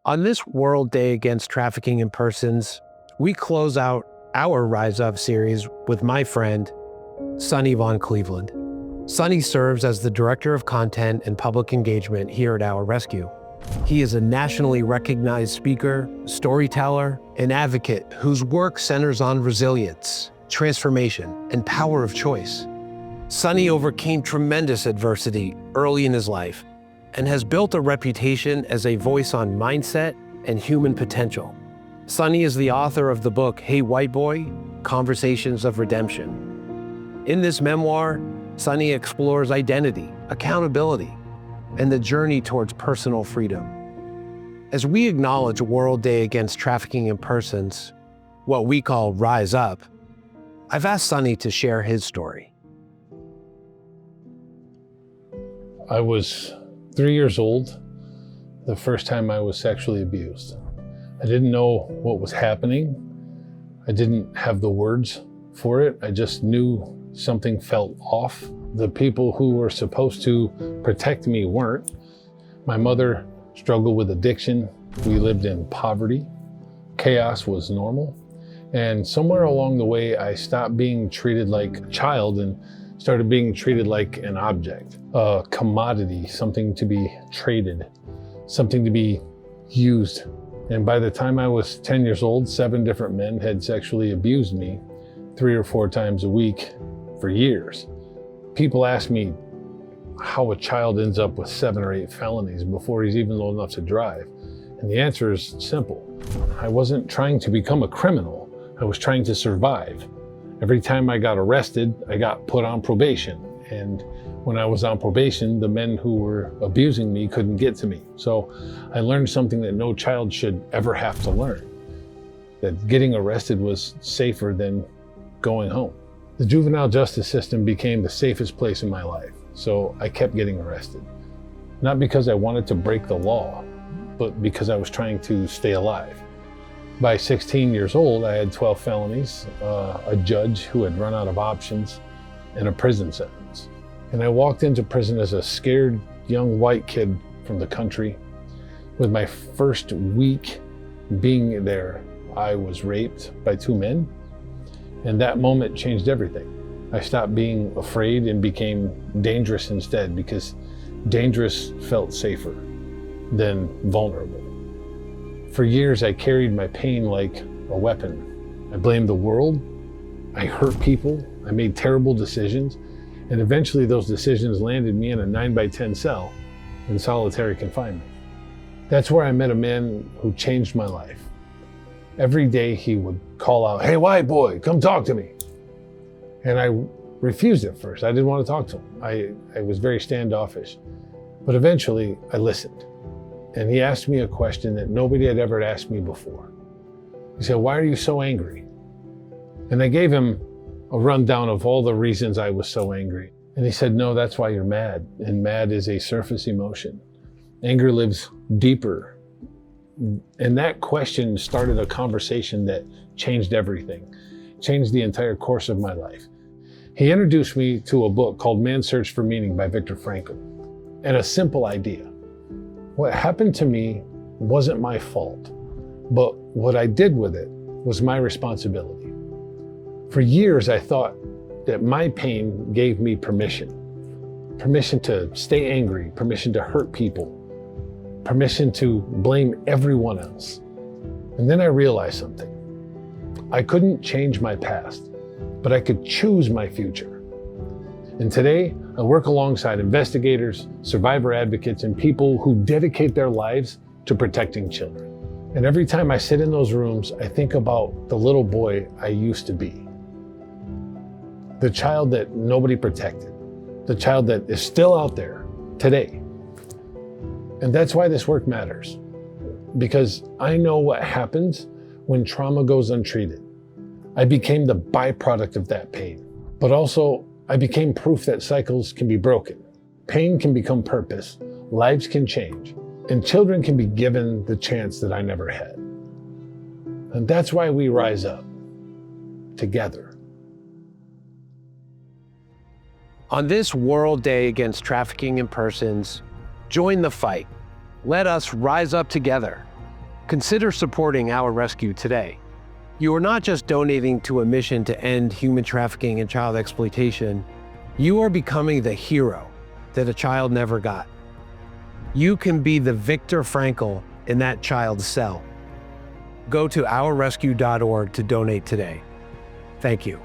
On this World Day Against Trafficking in Persons, we close out our Rise Up series with my friend, Sonny von Cleveland. Sonny serves as the Director of Content and Public Engagement here at Our Rescue. He is a nationally recognized speaker, storyteller, and advocate whose work centers on resilience, transformation, and power of choice. Sonny overcame tremendous adversity early in his life and has built a reputation as a voice on mindset and human potential. Sonny is the author of the book, Hey White Boy, Conversations of Redemption. In this memoir, Sonny explores identity, accountability, and the journey towards personal freedom. As we acknowledge World Day Against Trafficking in Persons, what we call Rise Up, I've asked Sonny to share his story. I was 3 years old the first time I was sexually abused. I didn't know what was happening. I didn't have the words for it. I just knew something felt off. The people who were supposed to protect me weren't. My mother struggled with addiction. We lived in poverty. Chaos was normal. And somewhere along the way, I stopped being treated like a child and started being treated like an object, a commodity, something to be traded, something to be used. And by the time I was 10 years old, 7 different men had sexually abused me 3 or 4 times a week for years. People ask me how a child ends up with 7 or 8 felonies before he's even old enough to drive. And the answer is simple. I wasn't trying to become a criminal. I was trying to survive. Every time I got arrested, I got put on probation. And when I was on probation, the men who were abusing me couldn't get to me. So I learned something that no child should ever have to learn, that getting arrested was safer than going home. The juvenile justice system became the safest place in my life. So I kept getting arrested. Not because I wanted to break the law, but because I was trying to stay alive. By 16 years old, I had 12 felonies, a judge who had run out of options, and a prison sentence. And I walked into prison as a scared young white kid from the country. With my first week being there, I was raped by 2 men, and that moment changed everything. I stopped being afraid and became dangerous instead, because dangerous felt safer than vulnerable. For years, I carried my pain like a weapon. I blamed the world, I hurt people, I made terrible decisions, and eventually those decisions landed me in a 9x10 cell in solitary confinement. That's where I met a man who changed my life. Every day he would call out, "Hey, white boy, come talk to me." And I refused at first. I didn't want to talk to him. I was very standoffish. But eventually I listened. And he asked me a question that nobody had ever asked me before. He said, "Why are you so angry?" And I gave him a rundown of all the reasons I was so angry. And he said, "No, that's why you're mad. And mad is a surface emotion. Anger lives deeper." And that question started a conversation that changed everything, changed the entire course of my life. He introduced me to a book called Man's Search for Meaning by Viktor Frankl, and a simple idea. What happened to me wasn't my fault, but what I did with it was my responsibility. For years, I thought that my pain gave me permission to stay angry, permission to hurt people, permission to blame everyone else. And then I realized something. I couldn't change my past, but I could choose my future. And today, I work alongside investigators, survivor advocates, and people who dedicate their lives to protecting children. And every time I sit in those rooms, I think about the little boy I used to be. The child that nobody protected. The child that is still out there today. And that's why this work matters. Because I know what happens when trauma goes untreated. I became the byproduct of that pain. But also, I became proof that cycles can be broken. Pain can become purpose, lives can change, and children can be given the chance that I never had. And that's why we rise up together. On this World Day Against Trafficking in Persons, join the fight. Let us rise up together Consider supporting Our Rescue today. You are not just donating to a mission to end human trafficking and child exploitation, you are becoming the hero that a child never got. You can be the Viktor Frankl in that child's cell. Go to ourrescue.org to donate today. Thank you.